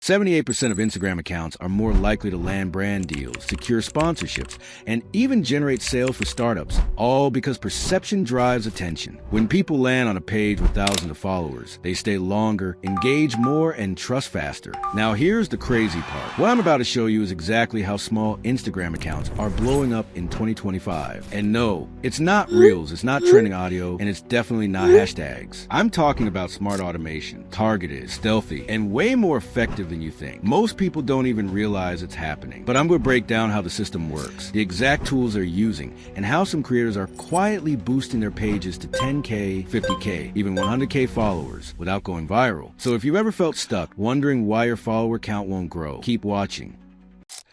78% of Instagram accounts are more likely to land brand deals, secure sponsorships, and even generate sales for startups, all because perception drives attention. When people land on a page with thousands of followers, they stay longer, engage more, and trust faster. Now here's the crazy part. What I'm about to show you is exactly how small Instagram accounts are blowing up in 2025. And no, it's not Reels, it's not trending audio, and it's definitely not hashtags. I'm talking about smart automation, targeted, stealthy, and way more effective than you think. Most people don't even realize it's happening. But I'm going to break down how the system works, the exact tools they're using, and how some creators are quietly boosting their pages to 10K, 50K, even 100K followers without going viral. So if you've ever felt stuck, wondering why your follower count won't grow, keep watching.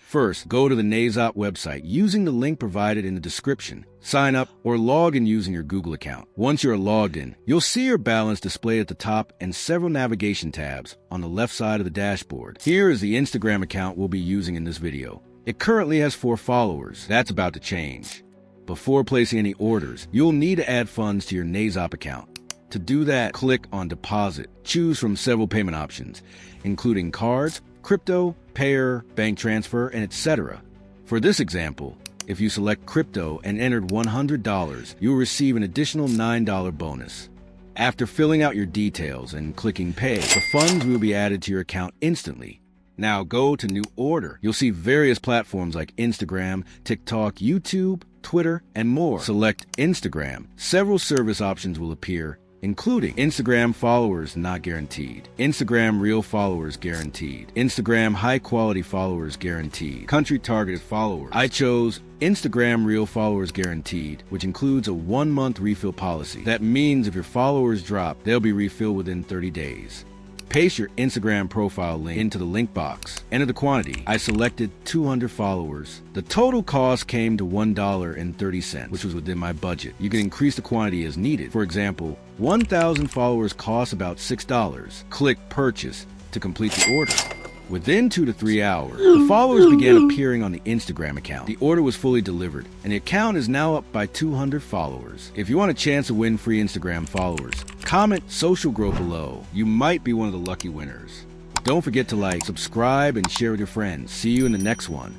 First, go to the Nazop website using the link provided in the description. Sign up or log in using your Google account. Once you're logged in, you'll see your balance displayed at the top and several navigation tabs on the left side of the dashboard. Here is the Instagram account we'll be using in this video. It currently has 4 followers. That's about to change. Before placing any orders, you'll need to add funds to your Nazop account. To do that, click on Deposit. Choose from several payment options, including cards, crypto, payer, bank transfer, and etc. For this example, if you select crypto and entered $100, you'll receive an additional $9 bonus. After filling out your details and clicking pay, the funds will be added to your account instantly. Now go to New Order. You'll see various platforms like Instagram, TikTok, YouTube, Twitter, and more. Select Instagram. Several service options will appear, including Instagram followers not guaranteed, Instagram real followers guaranteed, Instagram high quality followers guaranteed, country targeted followers. I chose Instagram real followers guaranteed, which includes a 1-month refill policy. That means if your followers drop, they'll be refilled within 30 days. Paste your Instagram profile link into the link box. Enter the quantity. I selected 200 followers. The total cost came to $1.30, which was within my budget. You can increase the quantity as needed. For example, 1,000 followers cost about $6. Click Purchase to complete the order. Within 2 to 3 hours, the followers began appearing on the Instagram account. The order was fully delivered, and the account is now up by 200 followers. If you want a chance to win free Instagram followers, comment social growth below. You might be one of the lucky winners. Don't forget to like, subscribe, and share with your friends. See you in the next one.